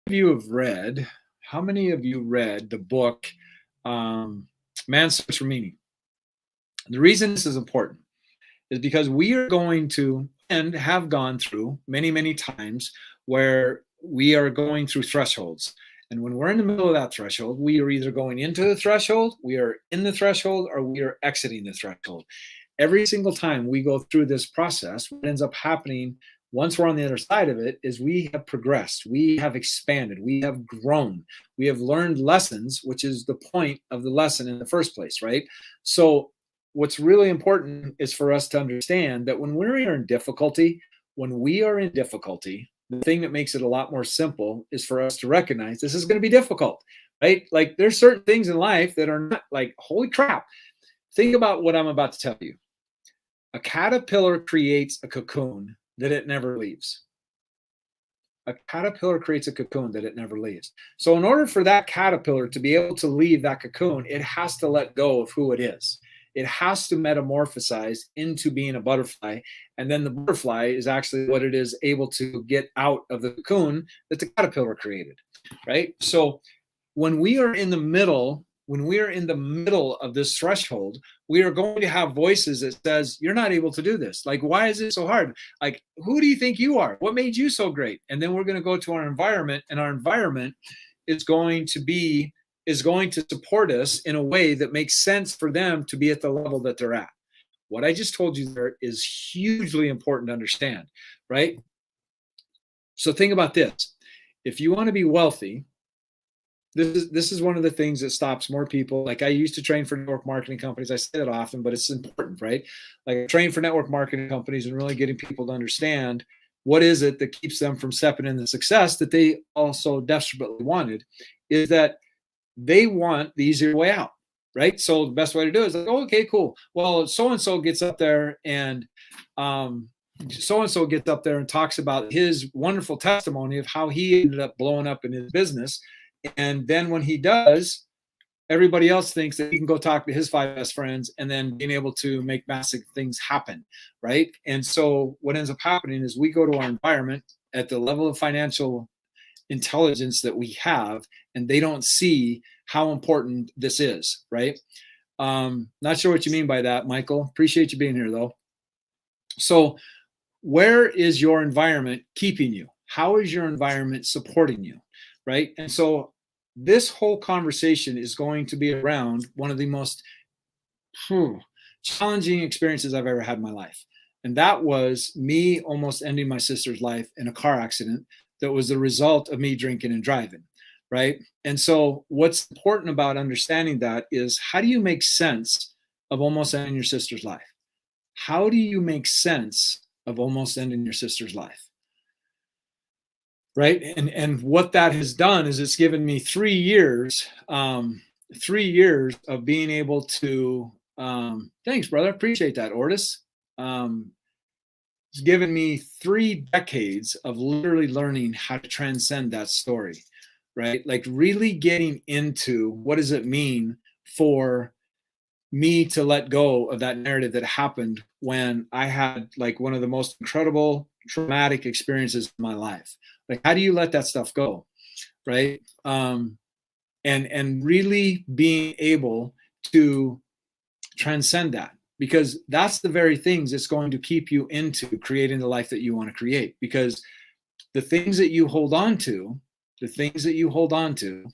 of you have read, how many of you read the book, um, Man's Search for Meaning? The reason this is important is because we are going to and have gone through many, many times where we are going through thresholds. And when we're in the middle of that threshold, we are either going into the threshold, we are in the threshold, or we are exiting the threshold. Every single time we go through this process, what ends up happening once we're on the other side of it is we have progressed, we have expanded, we have grown, we have learned lessons, which is the point of the lesson in the first place, right? So what's really important is for us to understand that when we're in difficulty, the thing that makes it a lot more simple is for us to recognize this is going to be difficult, right? Like there's certain things in life that are not like, holy crap. Think about what I'm about to tell you. A caterpillar creates a cocoon that it never leaves. A caterpillar creates a cocoon that it never leaves. So in order for that caterpillar to be able to leave that cocoon, it has to let go of who it is. It has to metamorphosize into being a butterfly. And then the butterfly is actually what it is able to get out of the cocoon that the caterpillar created, right? So when we are in the middle of this threshold, we are going to have voices that says, you're not able to do this. Like, why is it so hard? Like, who do you think you are? What made you so great? And then we're going to go to our environment, and our environment is going to support us in a way that makes sense for them to be at the level that they're at. What I just told you there is hugely important to understand, right? So think about this. If you want to be wealthy, this is one of the things that stops more people. Like I used to train for network marketing companies. I say that often, but it's important, right? Like I train for network marketing companies and really getting people to understand what is it that keeps them from stepping into success that they also desperately wanted, is that they want the easier way out, right? So the best way to do it is like, oh, okay, cool. Well, so-and-so gets up there and talks about his wonderful testimony of how he ended up blowing up in his business. And then when he does, everybody else thinks that he can go talk to his 5 best friends and then being able to make massive things happen, right? And so what ends up happening is we go to our environment at the level of financial intelligence that we have, and they don't see how important this is, right? Not sure what you mean by that, Michael. Appreciate you being here, though. So where is your environment keeping you? How is your environment supporting you, right? And so this whole conversation is going to be around one of the most challenging experiences I've ever had in my life. And that was me almost ending my sister's life in a car accident that was the result of me drinking and driving, right? And so what's important about understanding that is, how do you make sense of almost ending your sister's life? How do you make sense of almost ending your sister's life? Right. And what that has done is it's given me 3 years, 3 years of being able to, thanks, brother. Appreciate that, Ortis. It's given me 3 decades of literally learning how to transcend that story, right? Like really getting into what does it mean for me to let go of that narrative that happened when I had like one of the most incredible traumatic experiences in my life. Like, how do you let that stuff go, right? And really being able to transcend that, because that's the very things that's going to keep you into creating the life that you want to create. Because the things that you hold on to,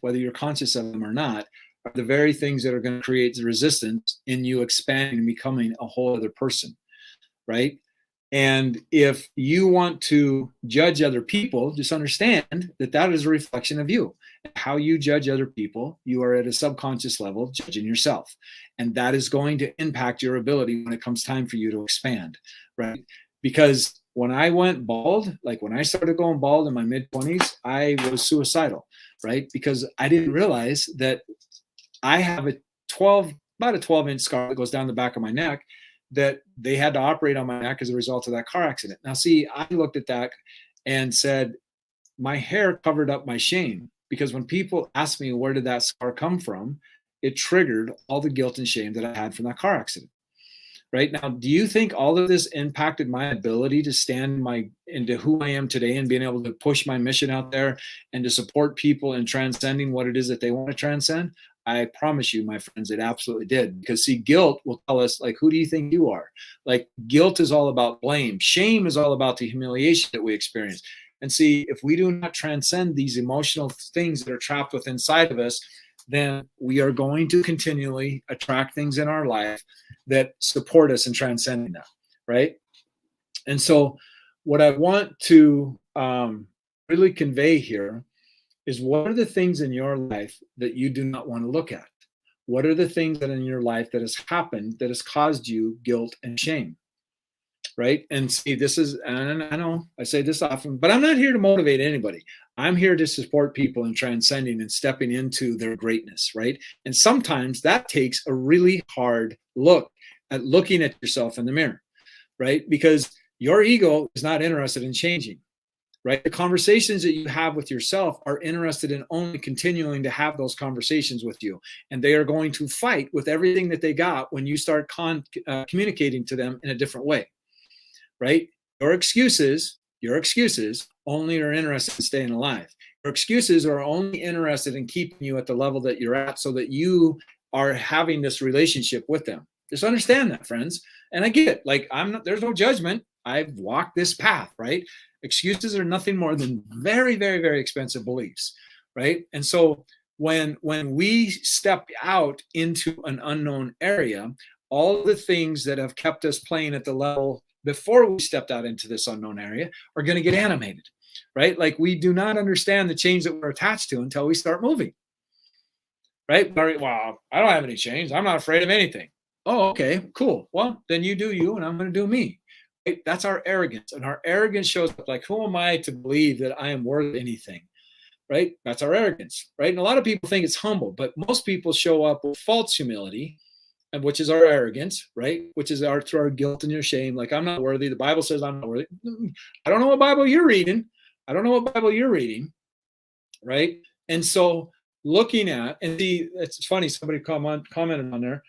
whether you're conscious of them or not, are the very things that are going to create the resistance in you expanding and becoming a whole other person, right? And if you want to judge other people, just understand that that is a reflection of you. How you judge other people, you are at a subconscious level judging yourself. And that is going to impact your ability when it comes time for you to expand, right? Because when I went bald, like when I started going bald in my mid-20s, I was suicidal, right? Because I didn't realize that I have about a 12-inch scar that goes down the back of my neck that they had to operate on my neck as a result of that car accident. Now, see, I looked at that and said, my hair covered up my shame, because when people asked me where did that scar come from, it triggered all the guilt and shame that I had from that car accident, right? Now, do you think all of this impacted my ability to stand into who I am today and being able to push my mission out there and to support people in transcending what it is that they want to transcend? I promise you, my friends, it absolutely did. Because see, guilt will tell us, like, who do you think you are? Like, guilt is all about blame. Shame is all about the humiliation that we experience. And see, if we do not transcend these emotional things that are trapped within inside of us, then we are going to continually attract things in our life that support us in transcending that, right? And so, what I want to really convey here is, what are the things in your life that you do not want to look at? What are the things that in your life that has happened that has caused you guilt and shame? Right. And see, this is, and I know I say this often, but I'm not here to motivate anybody. I'm here to support people in transcending and stepping into their greatness. Right. And sometimes that takes a really hard look at looking at yourself in the mirror. Right. Because your ego is not interested in changing. Right. The conversations that you have with yourself are interested in only continuing to have those conversations with you. And they are going to fight with everything that they got when you start communicating to them in a different way. Right? Your excuses only are interested in staying alive. Your excuses are only interested in keeping you at the level that you're at so that you are having this relationship with them. Just understand that, friends. And I get it. Like, there's no judgment. I've walked this path, right? Excuses are nothing more than very, very, very expensive beliefs, right? And so when we step out into an unknown area, all the things that have kept us playing at the level before we stepped out into this unknown area are going to get animated, right? Like, we do not understand the change that we're attached to until we start moving, right? Well, I don't have any change. I'm not afraid of anything. Oh, okay, cool. Well, then you do you, and I'm going to do me. Right? That's our arrogance. And our arrogance shows up like, who am I to believe that I am worth anything? Right? That's our arrogance, right? And a lot of people think it's humble, but most people show up with false humility, and which is our arrogance, right? Which is through our guilt and your shame. Like, I'm not worthy. The Bible says I'm not worthy. I don't know what Bible you're reading. Right? And so, looking at, and see, it's funny, somebody commented on there,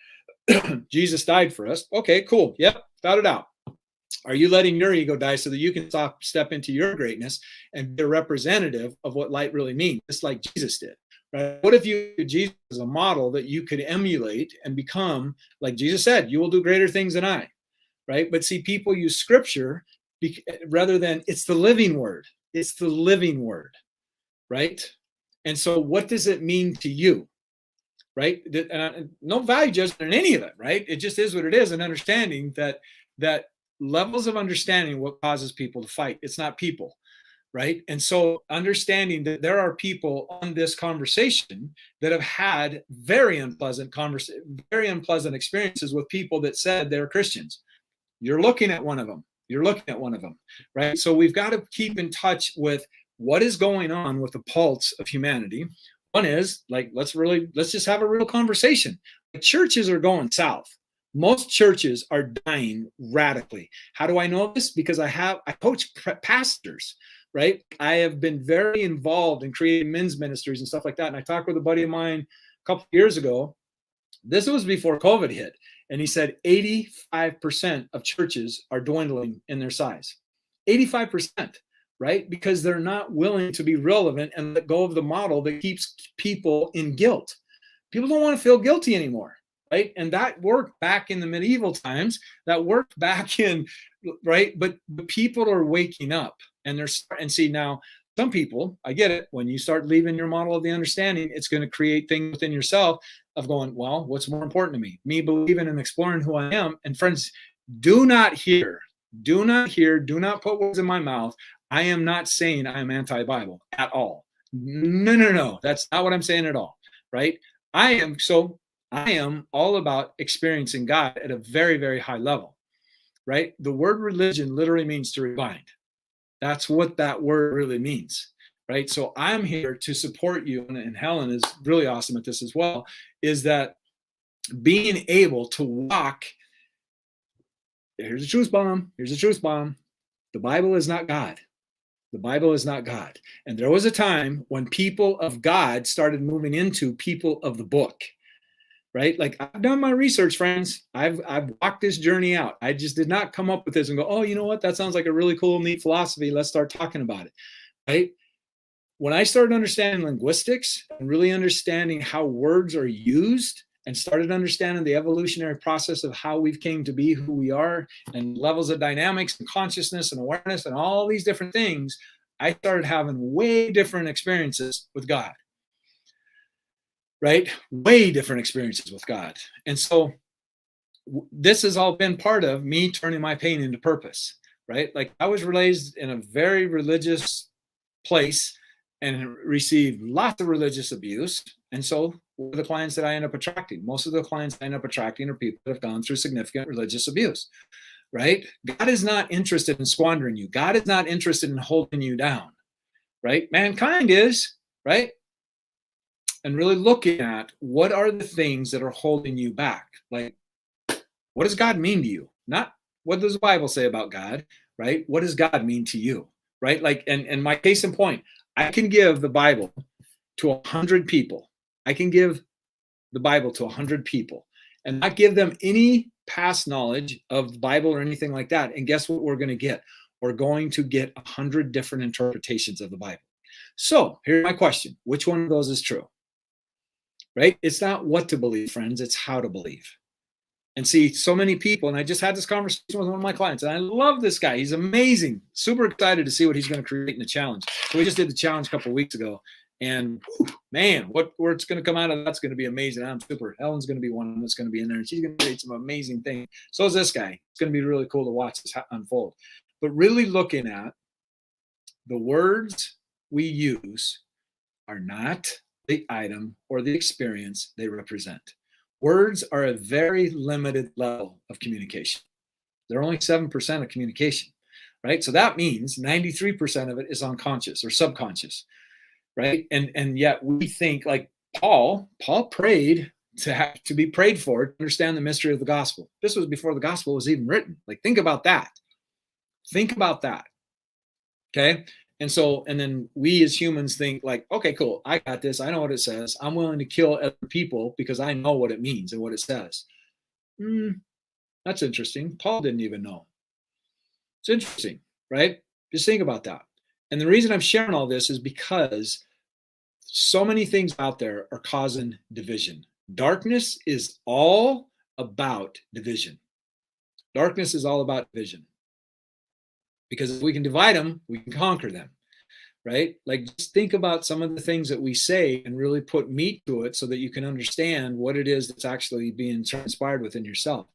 Jesus died for us. Okay, cool. Yep, got it out. Are you letting your ego die so that you can step into your greatness and be a representative of what light really means, just like Jesus did? Right? What if you could Jesus as a model that you could emulate and become, like Jesus said, you will do greater things than I, right? But see, people use scripture rather than, it's the living word. It's the living word, right? And so what does it mean to you, right? And no value judgment in any of it, right? It just is what it is, and understanding that levels of understanding what causes people to fight. It's not people. Right. And so understanding that there are people on this conversation that have had very unpleasant experiences with people that said they're Christians. You're looking at one of them. Right. So we've got to keep in touch with what is going on with the pulse of humanity. One is, like, let's just have a real conversation. The churches are going south. Most churches are dying radically. How do I know this? Because I coach pastors. Right? I have been very involved in creating men's ministries and stuff like that. And I talked with a buddy of mine a couple of years ago. This was before COVID hit. And he said 85% of churches are dwindling in their size. 85%, right? Because they're not willing to be relevant and let go of the model that keeps people in guilt. People don't want to feel guilty anymore. Right? And that worked back in the medieval times. That worked back in, right? But people are waking up, and see, now some people, I get it. When you start leaving your model of the understanding, it's going to create things within yourself of going, well, what's more important to me? Me believing and exploring who I am. And friends, do not put words in my mouth. I am not saying I am anti-Bible at all. No. That's not what I'm saying at all. Right? I am all about experiencing God at a very, very high level, right? The word religion literally means to rebind. That's what that word really means, right? So I'm here to support you, and Helen is really awesome at this as well, is that being able to walk, here's a truth bomb. The Bible is not God. And there was a time when people of God started moving into people of the book. right? Like I've done my research, friends. I've walked this journey out. I just did not come up with this and go, oh, you know what? That sounds like a really cool, neat philosophy. Let's start talking about it, right? When I started understanding linguistics and really understanding how words are used and started understanding the evolutionary process of how we've came to be who we are and levels of dynamics and consciousness and awareness and all these different things, I started having way different experiences with God, right? Way different experiences with God. And so this has all been part of me turning my pain into purpose, right? Like I was raised in a very religious place and received lots of religious abuse. And so what are the clients that I end up attracting? Most of the clients I end up attracting are people that have gone through significant religious abuse, right? God is not interested in squandering you. God is not interested in holding you down, right? Mankind is, right? And really looking at what are the things that are holding you back? Like, what does God mean to you? Not what does the Bible say about God, right? What does God mean to you, right? Like, and my case in point, I can give the Bible to 100 people. I can give the Bible to 100 people and not give them any past knowledge of the Bible or anything like that. And guess what we're going to get? We're going to get 100 different interpretations of the Bible. So here's my question. Which one of those is true? Right? It's not what to believe, friends. It's how to believe. And see, so many people, and I just had this conversation with one of my clients, and I love this guy. He's amazing. Super excited to see what he's going to create in the challenge. So we just did the challenge a couple of weeks ago. And man, where it's going to come out of that's going to be amazing. I'm super. Helen's going to be one that's going to be in there, and she's going to create some amazing things. So is this guy. It's going to be really cool to watch this unfold. But really looking at the words we use are not the item or the experience they represent. Words are a very limited level of communication. They're only 7% of communication, right? So that means 93% of it is unconscious or subconscious, right? And yet we think like Paul prayed to be prayed for, to understand the mystery of the gospel. This was before the gospel was even written. Like, think about that. Think about that. Okay. And then we as humans think like, okay, cool. I got this. I know what it says. I'm willing to kill other people because I know what it means and what it says. That's interesting. Paul didn't even know. It's interesting, right? Just think about that. And the reason I'm sharing all this is because so many things out there are causing division. Darkness is all about division. Darkness is all about division. Because if we can divide them, we can conquer them, right? Like, just think about some of the things that we say and really put meat to it so that you can understand what it is that's actually being transpired within yourself,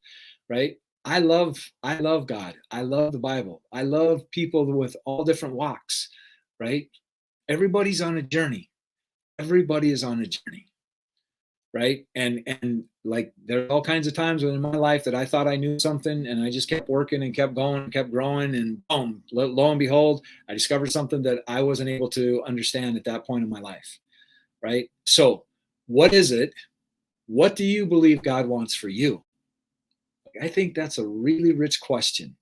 right? I love God. I love the Bible. I love people with all different walks, right? Everybody's on a journey. Everybody is on a journey, right? And like, there's all kinds of times in my life that I thought I knew something and I just kept working and kept going and kept growing, and boom, lo and behold, I discovered something that I wasn't able to understand at that point in my life, right? So what is it? What do you believe God wants for you? I think that's a really rich question.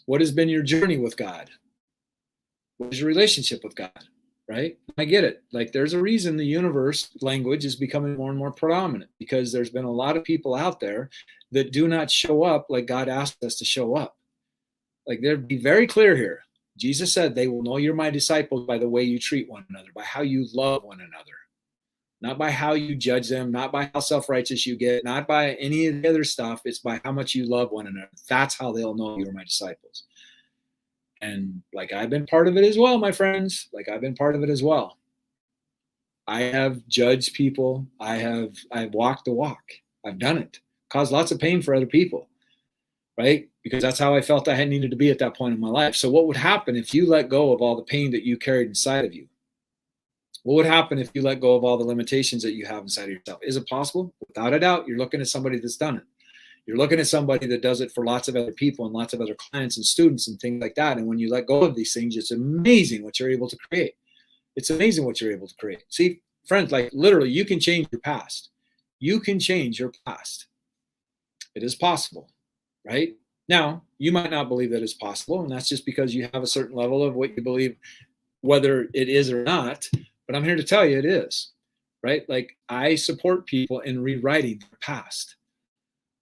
What has been your journey with God? What is your relationship with God? Right? I get it. Like, there's a reason the universe language is becoming more and more predominant, because there's been a lot of people out there that do not show up like God asked us to show up. Like, they'd be very clear here. Jesus said, they will know you're my disciples by the way you treat one another, by how you love one another, not by how you judge them, not by how self-righteous you get, not by any of the other stuff. It's by how much you love one another. That's how they'll know you're my disciples. And like, I've been part of it as well, my friends. Like, I've been part of it as well. I have judged people. I've walked the walk. I've done it. Caused lots of pain for other people, right? Because that's how I felt I had needed to be at that point in my life. So what would happen if you let go of all the pain that you carried inside of you? What would happen if you let go of all the limitations that you have inside of yourself? Is it possible? Without a doubt, you're looking at somebody that's done it. You're looking at somebody that does it for lots of other people and lots of other clients and students and things like that. And when you let go of these things, it's amazing what you're able to create. It's amazing what you're able to create. See, friends, like, literally, you can change your past. You can change your past. It is possible, right? Now, you might not believe that it's possible, and that's just because you have a certain level of what you believe, whether it is or not. But I'm here to tell you it is, right? Like I support people in rewriting their past,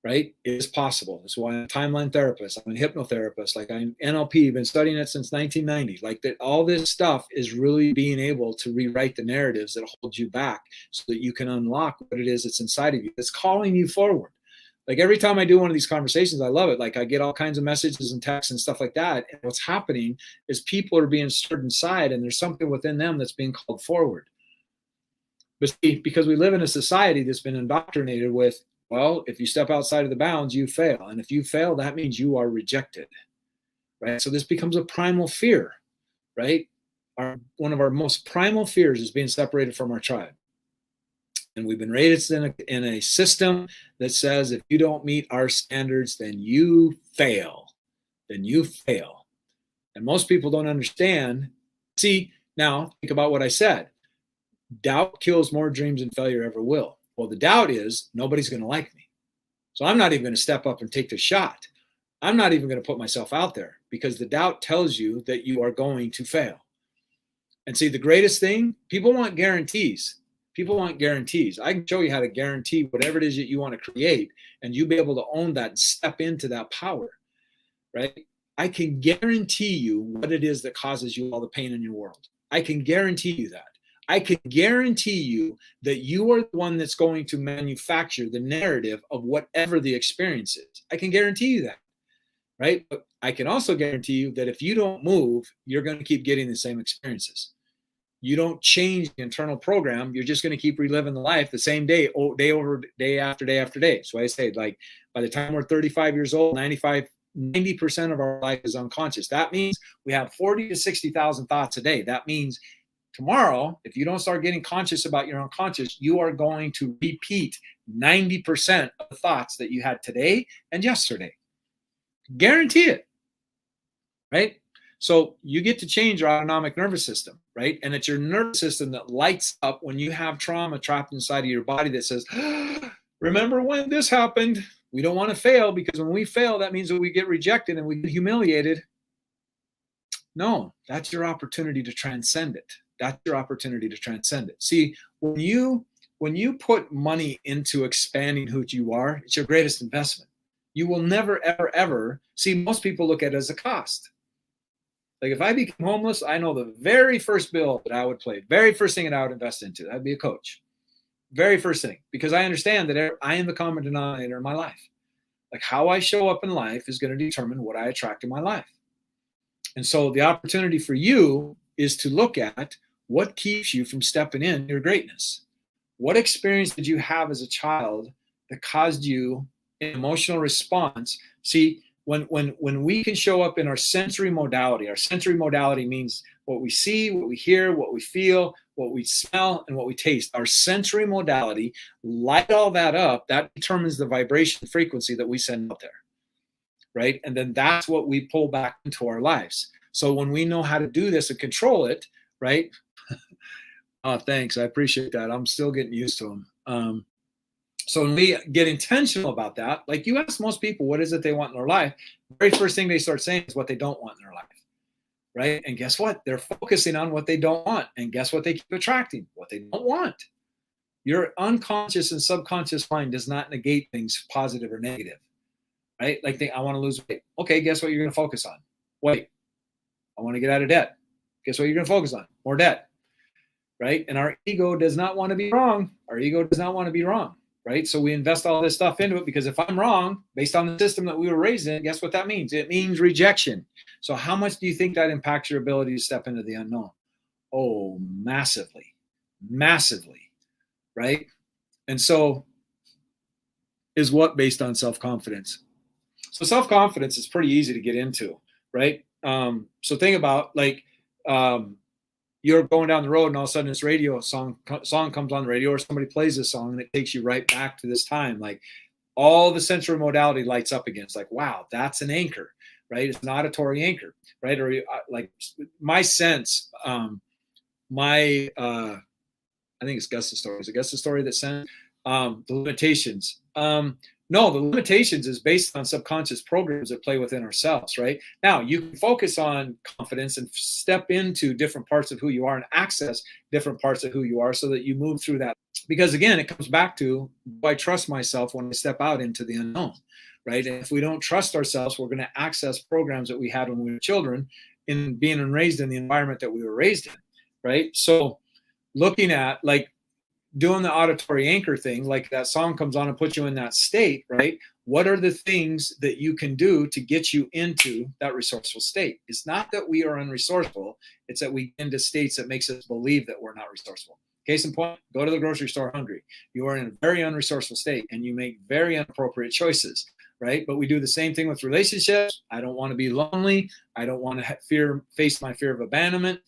right? It is possible. That's why I'm a timeline therapist. I'm a hypnotherapist. Like I'm NLP, been studying it since 1990. Like that, all this stuff is really being able to rewrite the narratives that hold you back so that you can unlock what it is that's inside of you that's calling you forward. Like every time I do one of these conversations, I love it. Like I get all kinds of messages and texts and stuff like that. And what's happening is people are being stirred inside and there's something within them that's being called forward. But see, because we live in a society that's been indoctrinated with, well, if you step outside of the bounds, you fail. And if you fail, that means you are rejected, right? So this becomes a primal fear, right? One of our most primal fears is being separated from our tribe. And we've been raised in a system that says if you don't meet our standards, then you fail. Then you fail. And most people don't understand. See, now think about what I said. Doubt kills more dreams than failure ever will. Well, the doubt is nobody's going to like me. So I'm not even going to step up and take the shot. I'm not even going to put myself out there because the doubt tells you that you are going to fail. And see, the greatest thing, people want guarantees. People want guarantees. I can show you how to guarantee whatever it is that you want to create, and you be able to own that and step into that power, right? I can guarantee you what it is that causes you all the pain in your world. I can guarantee you that. I can guarantee you that you are the one that's going to manufacture the narrative of whatever the experience is. I can guarantee you that, right? But I can also guarantee you that if you don't move, you're going to keep getting the same experiences. You don't change the internal program. You're just going to keep reliving the life the same day, day after day after day. So I say, like, by the time we're 35 years old, 90% of our life is unconscious. That means we have 40 to 60,000 thoughts a day. That means tomorrow, if you don't start getting conscious about your unconscious, you are going to repeat 90% of the thoughts that you had today and yesterday. Guarantee it, right? So you get to change your autonomic nervous system, right? And it's your nervous system that lights up when you have trauma trapped inside of your body that says, remember when this happened? We don't want to fail, because when we fail, that means that we get rejected and we get humiliated. No, that's your opportunity to transcend it. That's your opportunity to transcend it. See, when you put money into expanding who you are, it's your greatest investment. You will never, ever, ever see. Most people look at it as a cost. Like if I became homeless, I know the very first bill that I would play, very first thing that I would invest into, that'd be a coach. Very first thing, because I understand that I am the common denominator in my life. Like how I show up in life is going to determine what I attract in my life. And so the opportunity for you is to look at what keeps you from stepping in your greatness. What experience did you have as a child that caused you an emotional response? See, when we can show up in our sensory modality means what we see, what we hear, what we feel, what we smell, and what we taste. Our sensory modality, light all that up, that determines the vibration frequency that we send out there, right? And then that's what we pull back into our lives. So when we know how to do this and control it, right? Oh, thanks. I appreciate that. I'm still getting used to them. So when we get intentional about that, like you ask most people, what is it they want in their life? The very first thing they start saying is what they don't want in their life, right? And guess what? They're focusing on what they don't want. And guess what they keep attracting? What they don't want. Your unconscious and subconscious mind does not negate things positive or negative, right? Like I want to lose weight. Okay, guess what you're going to focus on? Weight. I want to get out of debt. Guess what you're going to focus on? More debt, right? And our ego does not want to be wrong. Our ego does not want to be wrong. Right? So we invest all this stuff into it because if I'm wrong, based on the system that we were raised in, guess what that means? It means rejection. So how much do you think that impacts your ability to step into the unknown? Oh, massively, massively, right? And so is what based on self-confidence. So self-confidence is pretty easy to get into, right? So think about like, you're going down the road and all of a sudden this radio song comes on the radio, or somebody plays this song and it takes you right back to this time. Like all the sensory modality lights up again. It's like, wow, that's an anchor, right? It's an auditory anchor, right? Or like my sense, I think it's Gus's story. Is it Gus's story that sent the limitations? No, the limitations is based on subconscious programs that play within ourselves, right? Now, you can focus on confidence and step into different parts of who you are and access different parts of who you are so that you move through that. Because again, it comes back to, do I trust myself when I step out into the unknown, right? And if we don't trust ourselves, we're going to access programs that we had when we were children in being raised in the environment that we were raised in, right? So looking at like doing the auditory anchor thing, like that song comes on and puts you in that state, right? What are the things that you can do to get you into that resourceful state? It's not that we are unresourceful. It's that we get into states that makes us believe that we're not resourceful. Case in point, go to the grocery store hungry. You are in a very unresourceful state and you make very inappropriate choices, right? But we do the same thing with relationships. I don't want to be lonely. I don't want to face my fear of abandonment.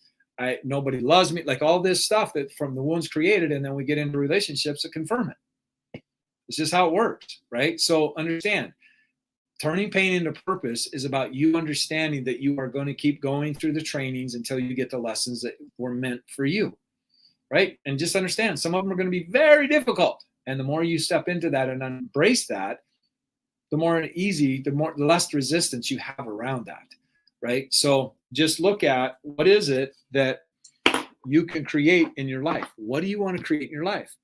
Nobody loves me, like all this stuff that from the wounds created, and then we get into relationships that confirm it. It's just how it works, right? So understand, turning pain into purpose is about you understanding that you are going to keep going through the trainings until you get the lessons that were meant for you, right? And just understand, some of them are going to be very difficult, and the more you step into that and embrace that, the more easy, the less resistance you have around that, right? So just look at, what is it that you can create in your life? What do you want to create in your life?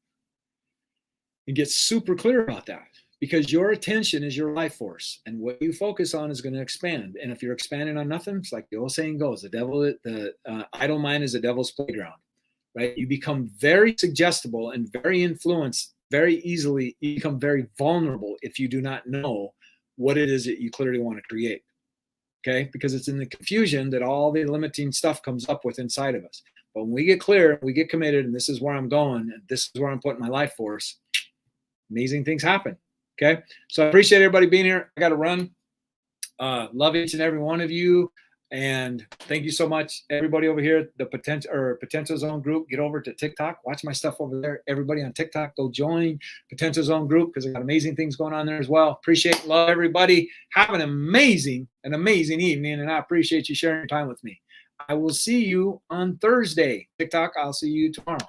And get super clear about that, because your attention is your life force, and what you focus on is going to expand. And if you're expanding on nothing, it's like the old saying goes, the idle mind is the devil's playground, right? You become very suggestible and very influenced very easily. You become very vulnerable if you do not know what it is that you clearly want to create. Okay, because it's in the confusion that all the limiting stuff comes up with inside of us. But when we get clear, we get committed, and this is where I'm going, and this is where I'm putting my life force, amazing things happen. Okay, so I appreciate everybody being here. I got to run. Love each and every one of you, and thank you so much, everybody over here. The Potential Zone group. Get over to TikTok. Watch my stuff over there. Everybody on TikTok, go join Potential Zone group, because I got amazing things going on there as well. Appreciate, love everybody. Have an amazing evening, and I appreciate you sharing your time with me. I will see you on Thursday. TikTok, I'll see you tomorrow.